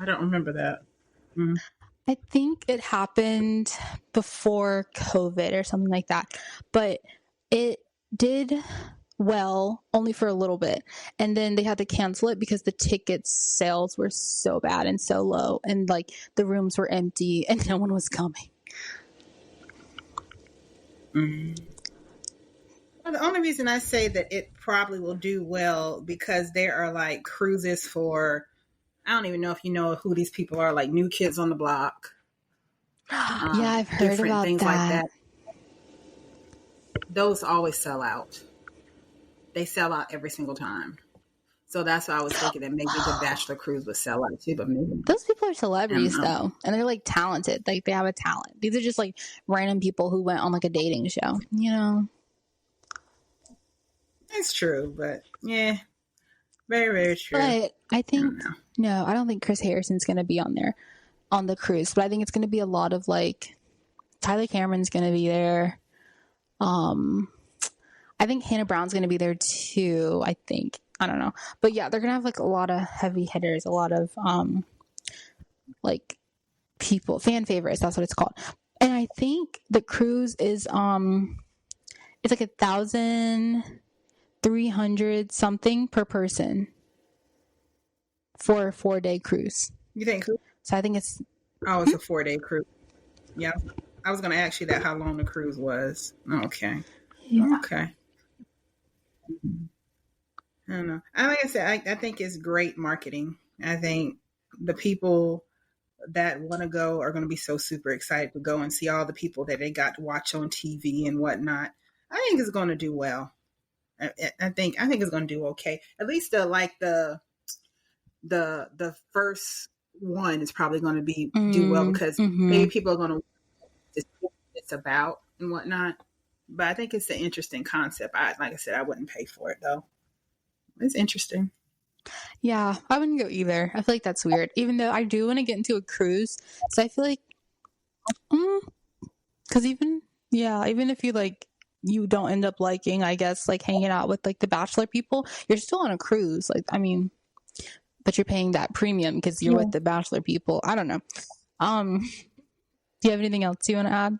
don't remember that. I think it happened before COVID or something like that, but it did well only for a little bit, and then they had to cancel it because the ticket sales were so bad and so low, and like the rooms were empty and no one was coming. Well, the only reason I say that it probably will do well because there are like cruises for, I don't even know if you know who these people are, like New Kids on the Block. Yeah, I've heard about things that. like that. Those always sell out. They sell out every single time. So that's why I was thinking that maybe the Bachelor cruise would sell out too, but maybe those people are celebrities though, and they're like talented. Like they have a talent. These are just like random people who went on like a dating show, you know? It's true, but yeah, very, very true. But I think I don't think Chris Harrison's going to be on there on the cruise, but I think it's going to be a lot of like Tyler Cameron's going to be there. I think Hannah Brown's going to be there too. I think, I don't know, but yeah, they're going to have like a lot of heavy hitters, a lot of like people, fan favorites. That's what it's called. And I think the cruise is it's like 1,300 something per person for a 4-day cruise. You think? So I think it's it's a 4-day cruise. Yeah, I was going to ask you that, how long the cruise was. Okay. Yeah. Okay. I don't know. Like I said, I think it's great marketing. I think the people that want to go are going to be so super excited to go and see all the people that they got to watch on TV and whatnot. I think it's going to do well. I think it's going to do okay. At least the first one is probably going to be do well because maybe people are going to see what it's about and whatnot. But I think it's an interesting concept. Like I said, I wouldn't pay for it though. It's interesting. Yeah, I wouldn't go either. I feel like that's weird. Even though I do want to get into a cruise, so I feel like, because even if you like, you don't end up liking, I guess, like hanging out with like the Bachelor people, you're still on a cruise. Like, I mean, but you're paying that premium because you're with the Bachelor people. I don't know. Do you have anything else you want to add?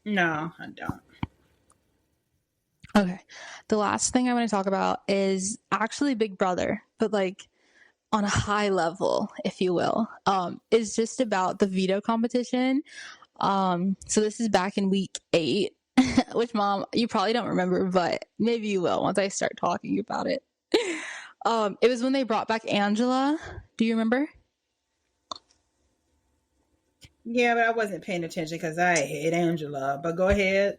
No, I don't. Okay. The last thing I want to talk about is actually Big Brother, but like on a high level, if you will. Is just about the veto competition. So this is back in week 8, which, Mom, you probably don't remember, but maybe you will once I start talking about it. It was when they brought back Angela. Do you remember? Yeah, but I wasn't paying attention because I hate Angela. But go ahead.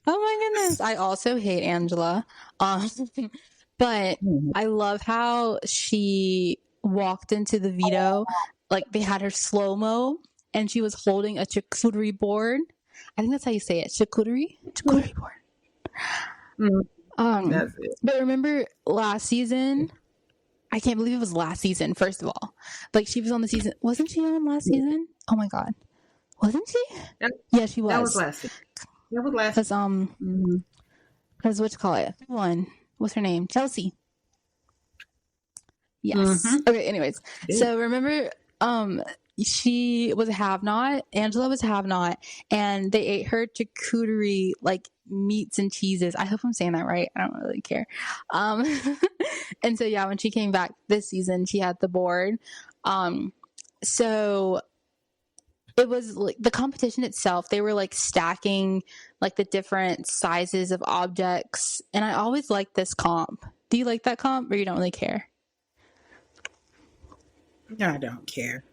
Oh my goodness. I also hate Angela. But I love how she walked into the veto. Like they had her slow-mo and she was holding a charcuterie board. I think that's how you say it. Charcuterie board. That's it. But remember last season I can't believe it was last season, first of all. Like, she was on the season. Wasn't she on last season? Oh my God. Wasn't she? Yeah, she was. That was last season. That was last season. Because what you call it? Who won? What's her name? Chelsea. Yes. Okay, anyways. So remember, she was a have-not. Angela was a have-not. And they ate her charcuterie, like, meats and cheeses. I hope I'm saying that right. I don't really care. And so, yeah, when she came back this season, she had the board. So it was like the competition itself. They were like stacking like the different sizes of objects. And I always liked this comp. Do you like that comp, or you don't really care? No, I don't care.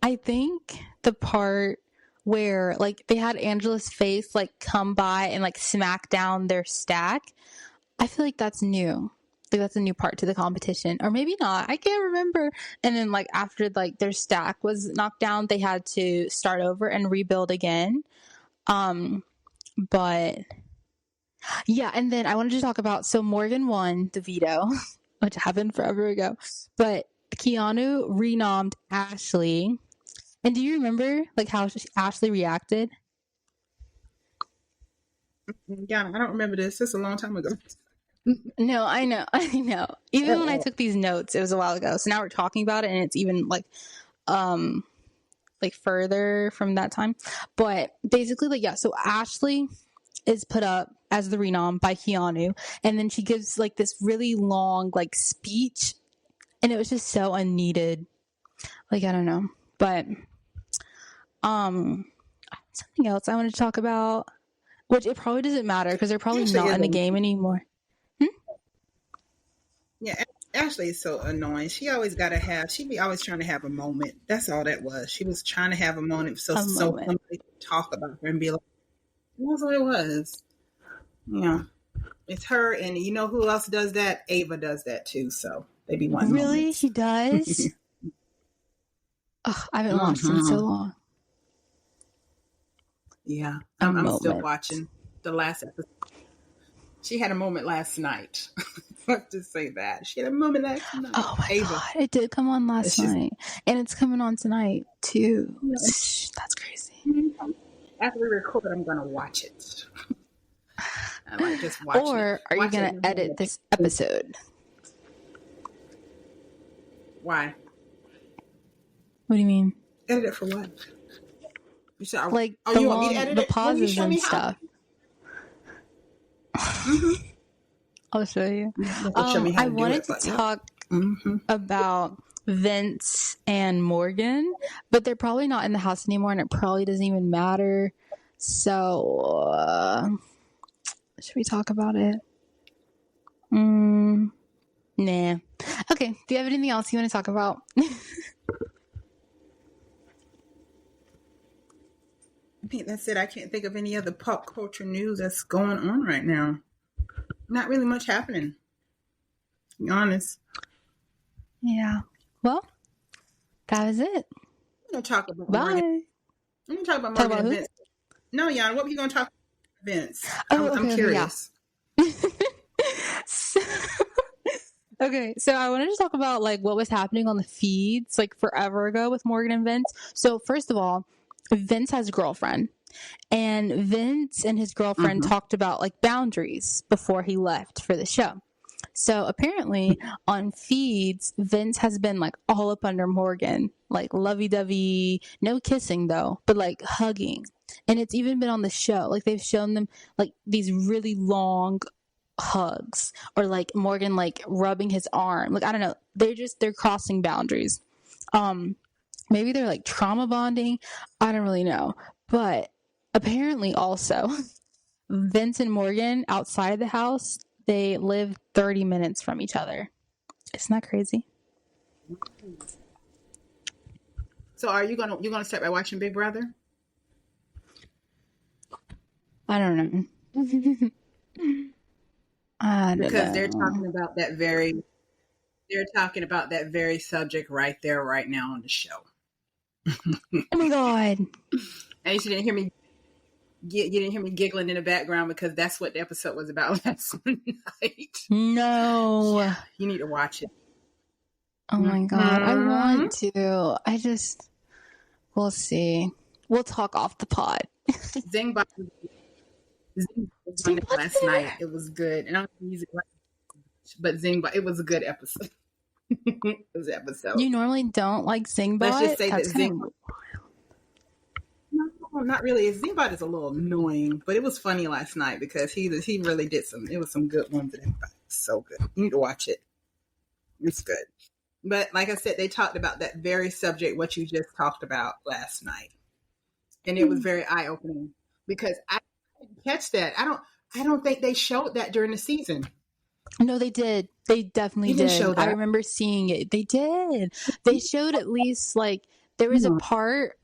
I think the part where like they had Angela's face like come by and like smack down their stack, I feel like that's new. Like that's a new part to the competition, or maybe not. I can't remember. And then like after like their stack was knocked down, they had to start over and rebuild again. But yeah, and then I wanted to talk about, so Morgan won the veto, which happened forever ago, but Keanu renommed Ashley. And do you remember like how Ashley reacted? Yeah, I don't remember this. This is a long time ago. No, I know. Even when I took these notes, it was a while ago. So now we're talking about it, and it's even like further from that time. But basically, like, yeah, so Ashley is put up as the renom by Keanu, and then she gives like this really long like speech, and it was just so unneeded. Like, I don't know. But something else I wanted to talk about, which it probably doesn't matter because they're probably not in the game anymore. Yeah, Ashley is so annoying. She always she be always trying to have a moment. That's all that was. She was trying to have a moment so somebody could talk about her and be like, that's what it was. Yeah. It's her, and you know who else does that? Ava does that too, so they be one. Really? Moments. She does? I haven't watched in so long. Yeah. I'm still watching the last episode. She had a moment last night. Let's just say that. She had a moment last night. Oh my God. It did come on last night. And it's coming on tonight too. Yeah. That's crazy. After we record, I'm going to watch it. I like just watching Or are you going to edit this episode? Why? What do you mean? Edit it for what? You said, like you want me to edit the pauses and stuff. I'll show you. I wanted to talk about Vince and Morgan, but they're probably not in the house anymore, and it probably doesn't even matter. So, should we talk about it? Nah. Okay. Do you have anything else you want to talk about? I think that's it. I can't think of any other pop culture news that's going on right now. Not really much happening, to be honest. Yeah. Well, that was it. I'm going to talk about Bye. Morgan. I'm going to talk about Morgan and Vince. No, Jan, what were you going to talk about Vince? I'm curious. Yeah. Okay, so I wanted to talk about like what was happening on the feeds like forever ago with Morgan and Vince. So first of all, Vince has a girlfriend, and Vince and his girlfriend talked about like boundaries before he left for the show. So apparently on feeds, Vince has been like all up under Morgan, like lovey-dovey, no kissing though, but like hugging. And it's even been on the show. Like they've shown them like these really long hugs, or like Morgan like rubbing his arm. Like, I don't know. They're crossing boundaries. Maybe they're like trauma bonding. I don't really know. But apparently also Vince and Morgan outside the house, they live 30 minutes from each other. Isn't that crazy? So are you're gonna start by watching Big Brother? I don't know. Because they're talking about that very subject right there, right now on the show. Oh my God. And you didn't hear me. you didn't hear me giggling in the background because that's what the episode was about last night. No. Yeah, you need to watch it. Oh my God. I want to. We'll see. We'll talk off the pod. Zingbot was on it last night. It was good. And I don't use it much, but Zingbot, it was a good episode. It was an episode. You normally don't like Zingbot? Let's just say That's that Zingbot. No, not really. Zingbot is a little annoying, but it was funny last night because he really did it was some good ones. And everybody was so good. You need to watch it. It's good. But like I said, they talked about that very subject, what you just talked about last night. And it was very eye-opening because I didn't catch that. I don't think they showed that during the season. No, they did. They definitely did. Show that. I remember seeing it. They did. They showed at least like there was a part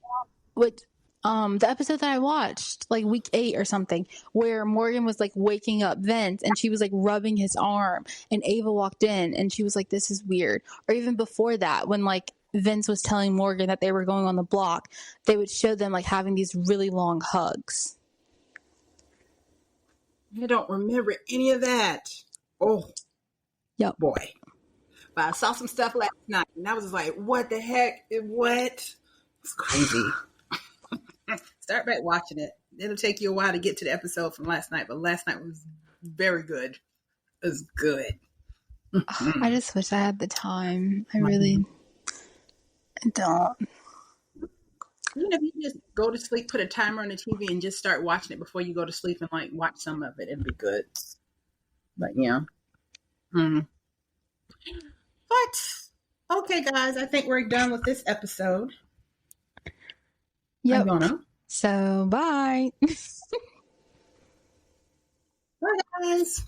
with the episode that I watched, like week 8 or something, where Morgan was like waking up Vince and she was like rubbing his arm and Ava walked in and she was like, this is weird. Or even before that, when like Vince was telling Morgan that they were going on the block, they would show them like having these really long hugs. I don't remember any of that. Oh, yep. Boy. But I saw some stuff last night and I was just like, what the heck? What? It's crazy. Start back watching it. It'll take you a while to get to the episode from last night, but last night was very good. It was good. I just wish I had the time. I really don't. Even if you just go to sleep, put a timer on the TV and just start watching it before you go to sleep and like watch some of it, it'll be good. But yeah. But okay, guys, I think we're done with this episode. Yep. So bye. Bye, guys.